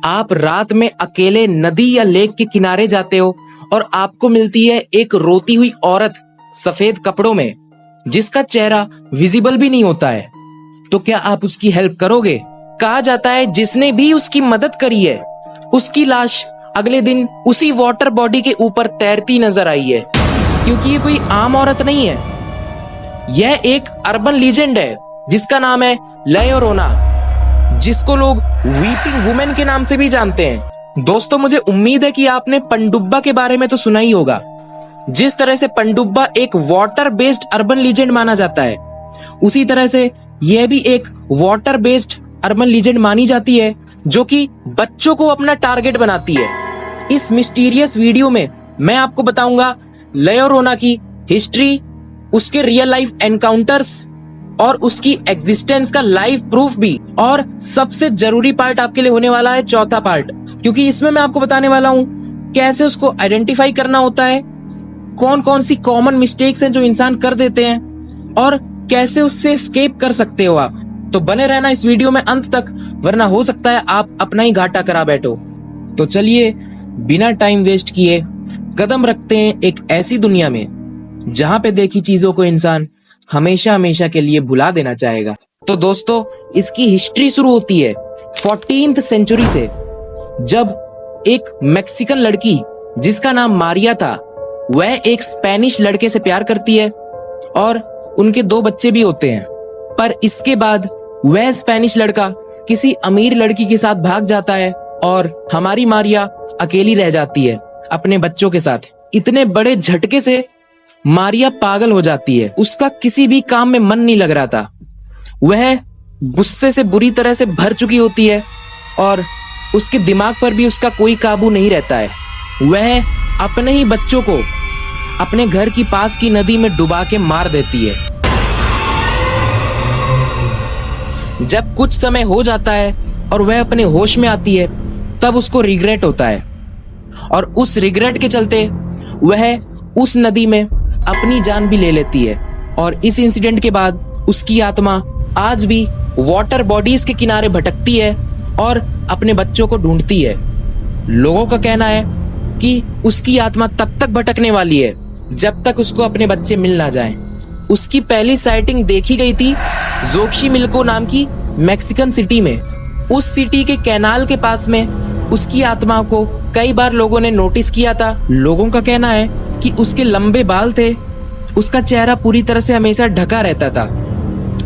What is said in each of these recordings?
आप रात में अकेले नदी या लेक के किनारे जाते हो और आपको मिलती है एक रोती हुई औरत सफेद कपड़ों में, जिसका चेहरा विजिबल भी नहीं होता है, तो क्या आप उसकी हेल्प करोगे? कहा जाता है जिसने भी उसकी मदद करी है उसकी लाश अगले दिन उसी वाटर बॉडी के ऊपर तैरती नजर आई है, क्योंकि ये कोई आम औरत नहीं है। यह एक अर्बन लीजेंड है जिसका नाम है ला llorona, जिसको लोग वीपिंग वुमेन के नाम से भी जानते हैं। दोस्तों, मुझे उम्मीद है कि आपने पनडुब्बा के बारे में तो सुना ही होगा। जिस तरह से पनडुब्बा एक वाटर बेस्ड अर्बन लीजेंड माना जाता है, उसी तरह से यह भी एक वाटर बेस्ड अर्बन लीजेंड मानी जाती है, जो कि बच्चों को अपना टारगेट बनाती है। इस मिस्टीरियस वीडियो में मैं आपको बताऊंगा ला llorona की हिस्ट्री, उसके रियल लाइफ एनकाउंटर्स और उसकी एग्जिस्टेंस का लाइव प्रूफ भी। और सबसे जरूरी पार्ट आपके लिए होने वाला है चौथा पार्ट, क्योंकि इसमें मैं आपको बताने वाला हूं कैसे उसको आइडेंटिफाई करना होता है, कौन कौन सी कॉमन मिस्टेक्स हैं जो इंसान कर देते हैं और कैसे उससे एस्केप कर सकते हो आप। तो बने रहना इस वीडियो में अंत तक, वरना हो सकता है आप अपना ही घाटा करा बैठो। तो चलिए बिना टाइम वेस्ट किए कदम रखते हैं एक ऐसी दुनिया में जहां पे देखी चीजों को इंसान हमेशा हमेशा के लिए भुला देना चाहेगा। तो दोस्तों, इसकी हिस्ट्री शुरू होती है 14th सेंचुरी से, जब एक मैक्सिकन लड़की जिसका नाम मारिया था, वह एक स्पेनिश लड़के से प्यार करती है और उनके 2 बच्चे भी होते हैं। पर इसके बाद वह स्पेनिश लड़का किसी अमीर लड़की के साथ भाग जाता है और हमारी मारिया अकेली रह जाती है अपने बच्चों के साथ। इतने बड़े झटके से मारिया पागल हो जाती है, उसका किसी भी काम में मन नहीं लग रहा था। वह गुस्से से बुरी तरह से भर चुकी होती है और उसके दिमाग पर भी उसका कोई काबू नहीं रहता है। वह अपने ही बच्चों को अपने घर की पास की नदी में डुबा के मार देती है। जब कुछ समय हो जाता है और वह अपने होश में आती है, तब उसको रिग्रेट होता है और उस रिग्रेट के चलते वह उस नदी में अपनी जान भी ले लेती है। और इस इंसिडेंट के बाद उसकी आत्मा आज भी वाटर बॉडीज के किनारे भटकती है और अपने बच्चों को ढूंढती है। लोगों का कहना है कि उसकी आत्मा तब तक भटकने वाली है जब तक उसको अपने बच्चे मिल ना जाएं। उसकी पहली साइटिंग देखी गई थी जोक्सिमिल्को नाम की मैक्सिकन सिटी में। उस सिटी के कैनाल के पास में उसकी आत्मा को कई बार लोगों ने नोटिस किया था। लोगों का कहना है कि उसके लंबे बाल थे, उसका चेहरा पूरी तरह से हमेशा ढका रहता था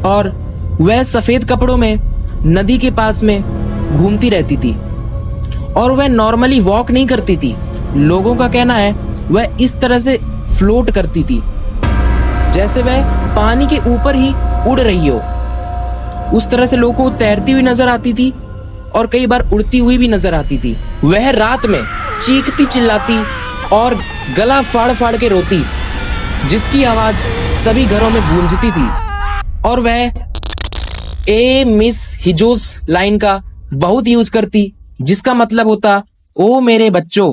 और वह सफेद कपड़ों में नदी के पास में घूमती रहती थी और वह नॉर्मली वॉक नहीं करती थी। लोगों का कहना है वह इस तरह से फ्लोट करती थी जैसे वह पानी के ऊपर ही उड़ रही हो। उस तरह से लोगों को तैरती हुई नजर आती थी और कई बार उड़ती हुई भी नजर आती थी। वह रात में चीखती चिल्लाती और गला फाड़ फाड़ के रोती, जिसकी आवाज सभी घरों में गूंजती थी। और वह ए मिस हिजोस लाइन का बहुत यूज करती, जिसका मतलब होता ओ मेरे बच्चों।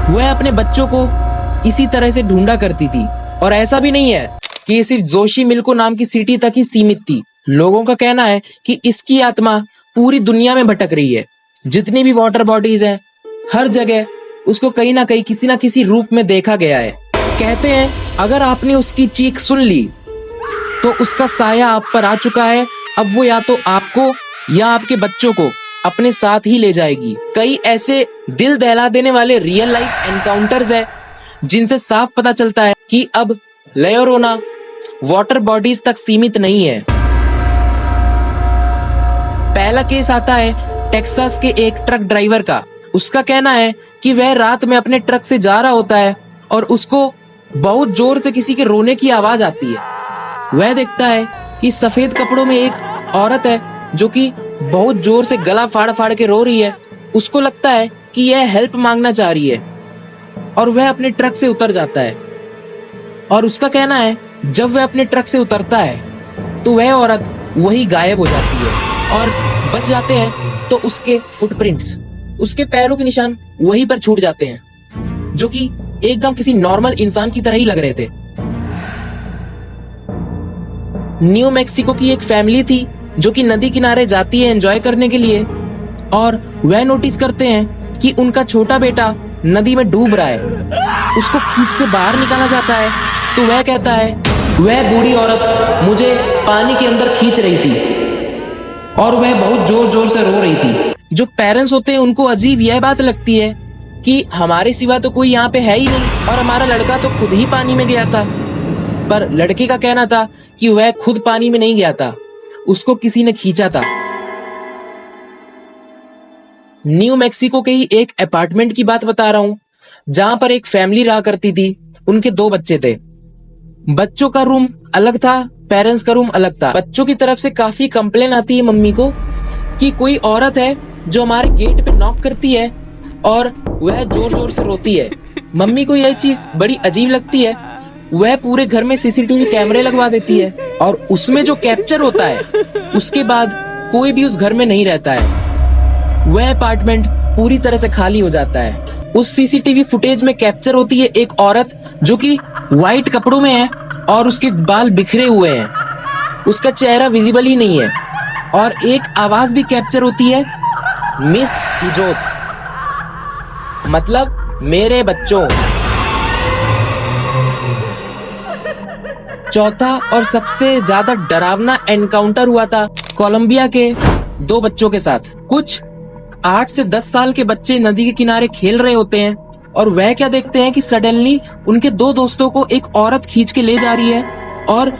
वह अपने बच्चों को इसी तरह से ढूंढा करती थी। और ऐसा भी नहीं है कि ये सिर्फ जोशीमिल्को नाम की सिटी तक ही सीमित थी। लोगों का कहना है कि इसकी आत्मा पूरी दुनिया में भटक रही है। जितनी भी वाटर बॉडीज हैं, हर जगह उसको कहीं ना कहीं किसी ना किसी रूप में देखा गया है। कहते हैं अगर आपने उसकी चीख सुन ली तो उसका साया आप पर आ चुका है। अब वो या तो आपको या आपके बच्चों को अपने साथ ही ले जाएगी। कई ऐसे दिल दहला देने वाले रियल लाइफ एनकाउंटर्स है जिनसे साफ पता चलता है कि अब ला llorona वाटर बॉडीज तक सीमित नहीं है। पहला केस आता है टेक्सास के एक ट्रक ड्राइवर का। उसका कहना है कि वह रात में अपने ट्रक से जा रहा होता है और उसको बहुत जोर से किसी के रोने की आवाज आती है। वह देखता है कि सफेद कपड़ों में एक औरत है जो कि बहुत जोर से गला फाड़ फाड़ के रो रही है। उसको लगता है कि यह हेल्प मांगना चाह रही है और वह अपने ट्रक से उतर जाता है। और उसका कहना है जब वह अपने ट्रक से उतरता है तो वह औरत वही गायब हो जाती है और बच जाते हैं तो उसके फुटप्रिंट्स, उसके पैरों के निशान वहीं पर छूट जाते हैं, जो कि एकदम किसी नॉर्मल इंसान की तरह ही लग रहे थे। न्यू मैक्सिको की एक फैमिली थी जो कि नदी किनारे जाती है एंजॉय करने के लिए, और वह नोटिस करते हैं कि उनका छोटा बेटा नदी में डूब रहा है। उसको खींच के बाहर निकाला जाता है तो वह कहता है वह बूढ़ी औरत मुझे पानी के अंदर खींच रही थी और वह बहुत जोर जोर से रो रही थी। जो पेरेंट्स होते हैं उनको अजीब यह बात लगती है कि हमारे सिवा तो कोई यहाँ पे है ही नहीं और हमारा लड़का तो खुद ही पानी में गया था। पर लड़के का कहना था कि वह खुद पानी में नहीं गया था, उसको किसी ने खींचा था। न्यू मैक्सिको के ही एक अपार्टमेंट की बात बता रहा हूं, जहां पर एक फैमिली रहा करती थी। उनके 2 बच्चे थे। बच्चों का रूम अलग था, पेरेंट्स का रूम अलग था। बच्चों की तरफ से काफी कंप्लेन आती है मम्मी को कि कोई औरत है जो हमारे गेट पे नॉक करती है और वह जोर जोर से रोती है। मम्मी को यह चीज बड़ी अजीब लगती है। वह पूरे घर में सीसीटीवी कैमरे लगवा देती है और उसमें जो कैप्चर होता है उसके बाद कोई भी उस घर में नहीं रहता है। वह अपार्टमेंट पूरी तरह से खाली हो जाता है। उस सीसीटीवी फुटेज में कैप्चर होती है एक औरत जो कि व्हाइट कपड़ों में है और उसके बाल बिखरे हुए हैं, उसका चेहरा विजिबल ही नहीं है। और एक आवाज भी कैप्चर होती है, मिस हिजोस, मतलब मेरे बच्चों। चौथा और सबसे ज्यादा डरावना एनकाउंटर हुआ था कोलंबिया के 2 बच्चों के साथ। कुछ 8 से 10 साल के बच्चे नदी के किनारे खेल रहे होते हैं और वह क्या देखते हैं कि सडनली उनके 2 दोस्तों को एक औरत खींच के ले जा रही है और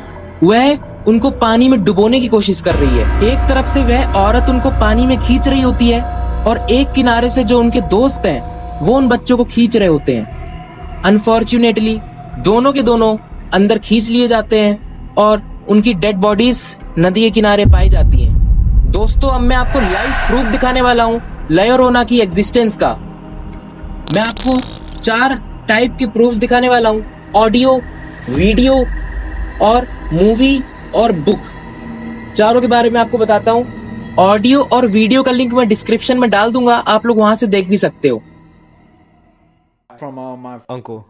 वह उनको पानी में डुबोने की कोशिश कर रही है। एक तरफ से वह औरत उनको पानी में खींच रही होती है और एक किनारे से जो उनके दोस्त हैं वो उन बच्चों को खींच रहे होते हैं। अनफॉर्चुनेटली दोनों के दोनों अंदर खींच लिए जाते हैं और उनकी डेड बॉडीज नदी के किनारे पाई जाती हैं। दोस्तों, अब मैं आपको लाइव प्रूफ दिखाने वाला हूँ ला llorona की एग्जिस्टेंस का। मैं आपको 4 टाइप के प्रूफ दिखाने वाला हूँ, ऑडियो, वीडियो और मूवी और बुक। चारों के बारे में आपको बताता हूँ। ऑडियो और वीडियो का लिंक मैं डिस्क्रिप्शन में डाल दूंगा, आप लोग वहां से देख भी सकते हो। From my uncle.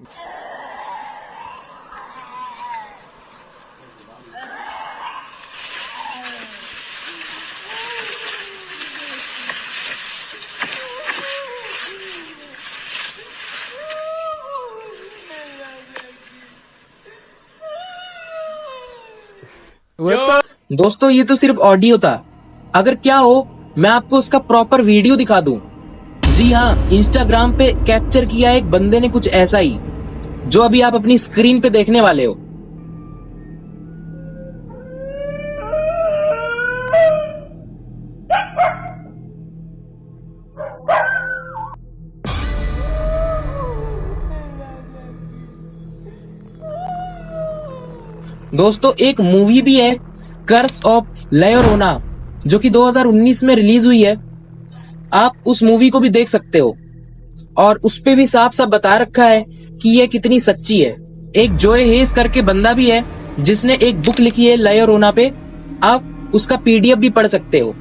दोस्तों, ये तो सिर्फ ऑडियो था। अगर क्या हो मैं आपको उसका प्रॉपर वीडियो दिखा दूं। जी हाँ, इंस्टाग्राम पे कैप्चर किया एक बंदे ने कुछ ऐसा ही, जो अभी आप अपनी स्क्रीन पे देखने वाले हो। दोस्तों, एक मूवी भी है कर्स ऑफ ला llorona, जो कि 2019 में रिलीज हुई है। आप उस मूवी को भी देख सकते हो और उस पे भी साफ साफ बता रखा है कि ये कितनी सच्ची है। एक जोए हेस करके बंदा भी है जिसने एक बुक लिखी है ला llorona पे, आप उसका पीडीएफ भी पढ़ सकते हो।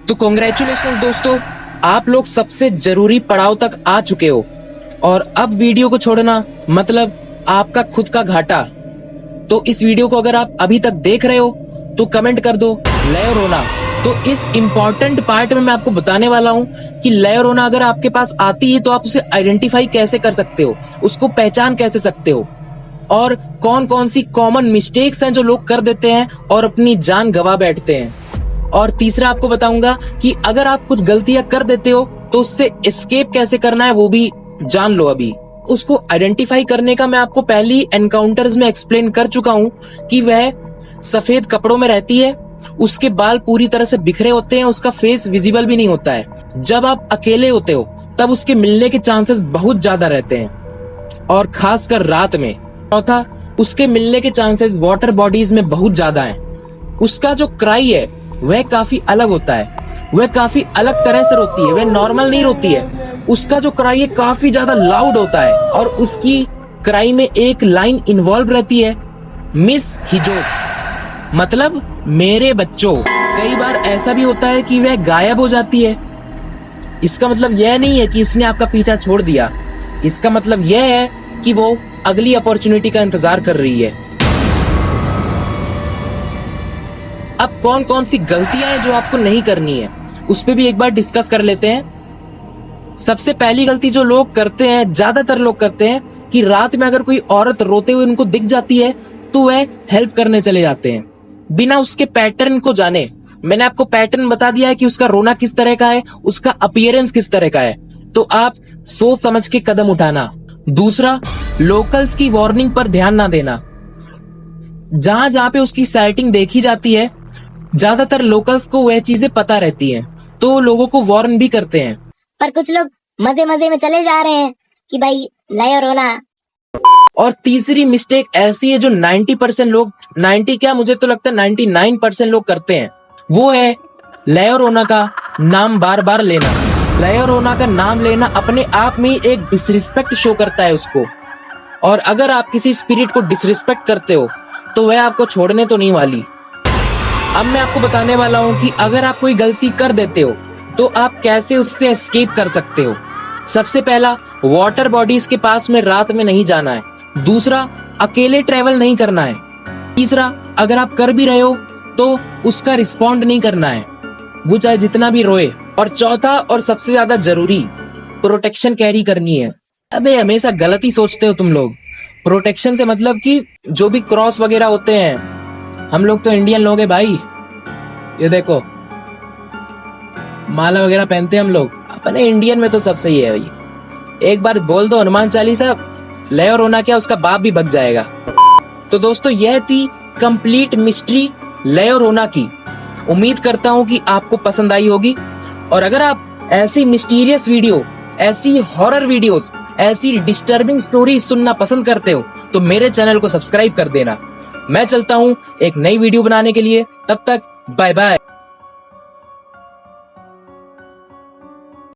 तो कांग्रेचुलेशन दोस्तों, आप लोग सबसे जरूरी पड़ाव तक आ चुके हो और अब वीडियो को छोड़ना मतलब आपका खुद का घाटा। तो इस वीडियो को अगर आप अभी तक देख रहे हो तो कमेंट कर दो ला llorona। तो इस इम्पोर्टेंट पार्ट में मैं आपको बताने वाला हूँ कि ला llorona अगर आपके पास आती है तो आप उसे आइडेंटिफाई कैसे कर सकते हो, उसको पहचान कैसे सकते हो और कौन कौन सी कॉमन मिस्टेक्स हैं जो लोग कर देते हैं और अपनी जान गंवा बैठते हैं। और तीसरा आपको बताऊंगा कि अगर आप कुछ गलतियां कर देते हो तो उससे एस्केप कैसे करना है वो भी जान लो। अभी उसको आइडेंटिफाई करने का मैं आपको पहली एनकाउंटर्स में एक्सप्लेन कर चुका हूँ कि वह सफेद कपड़ों में रहती है, उसके बाल पूरी तरह से बिखरे होते हैं, उसका फेस विजिबल भी नहीं होता है। जब आप अकेले होते हो तब उसके मिलने के चांसेस बहुत ज्यादा रहते हैं और खासकर रात में। चौथा, उसके मिलने के चांसेस वाटर बॉडीज में बहुत ज्यादा हैं। उसका जो क्राई है वह काफी अलग होता है, वह काफी अलग तरह से रोती है, वह नॉर्मल नहीं रोती है। उसका जो क्राई है काफी ज्यादा लाउड होता है और उसकी क्राई में एक लाइन इन्वॉल्व रहती है, मिस हिजोस, मतलब मेरे बच्चों। कई बार ऐसा भी होता है कि वह गायब हो जाती है। इसका मतलब यह नहीं है कि उसने आपका पीछा छोड़ दिया, इसका मतलब यह है कि वो अगली अपॉर्चुनिटी का इंतजार कर रही है। अब कौन कौन सी गलतियां हैं जो आपको नहीं करनी है उस पे भी एक बार डिस्कस कर लेते हैं। सबसे पहली गलती जो लोग करते हैं, ज्यादातर लोग करते हैं, कि रात में अगर कोई औरत रोते हुए उनको दिख जाती है तो वह हेल्प करने चले जाते हैं बिना उसके पैटर्न को जाने। मैंने आपको पैटर्न बता दिया है कि उसका रोना किस तरह का है, उसका अपीयरेंस किस तरह का है, तो आप सोच समझ के कदम उठाना। दूसरा, लोकल्स की वार्निंग पर ध्यान ना देना। जहां जहां पे उसकी साइटिंग देखी जाती है, ज्यादातर लोकल्स को वह चीजें पता रहती हैं, तो लोगों को वार्न भी करते हैं। पर कुछ लोग मजे मजे में चले जा रहे हैं कि भाई लय रोना। और तीसरी मिस्टेक ऐसी है जो 90% लोग, 90 क्या, मुझे तो लगता है 99% लोग करते हैं, वो है लय रोना का नाम बार बार लेना। लय रोना का नाम लेना अपने आप में एक डिसरिस्पेक्ट शो करता है उसको, और अगर आप किसी स्पिरिट को डिसरिस्पेक्ट करते हो तो वह आपको छोड़ने तो नहीं वाली। अब मैं आपको बताने वाला हूं कि अगर आप कोई गलती कर देते हो तो आप कैसे उससे एस्केप कर सकते हो। सबसे पहला, वाटर बॉडीज के पास में रात में नहीं जाना है। दूसरा, अकेले ट्रेवल नहीं करना है। तीसरा, अगर आप कर भी रहे हो तो उसका रिस्पॉन्ड नहीं करना है, वो चाहे जितना भी रोए। और चौथा और सबसे ज्यादा जरूरी, प्रोटेक्शन कैरी करनी है। अबे हमेशा गलत ही सोचते हो तुम लोग। प्रोटेक्शन से मतलब कि जो भी क्रॉस वगैरह होते हैं, हम लोग तो इंडियन लोग हैं भाई, ये देखो माला वगैरह पहनते हैं हम लोग, अपने इंडियन में तो सब सही है भाई। एक बार बोल दो हनुमान चालीसा, लय और रोना क्या, उसका बाप भी बच जाएगा। तो दोस्तों, यह थी कंप्लीट मिस्ट्री लय और रोना की। उम्मीद करता हूं कि आपको पसंद आई होगी, और अगर आप ऐसी मिस्टीरियस वीडियो, ऐसी हॉरर वीडियोस, ऐसी डिस्टर्बिंग स्टोरी सुनना पसंद करते हो तो मेरे चैनल को सब्सक्राइब कर देना। मैं चलता हूं एक नई वीडियो बनाने के लिए, तब तक बाय बाय।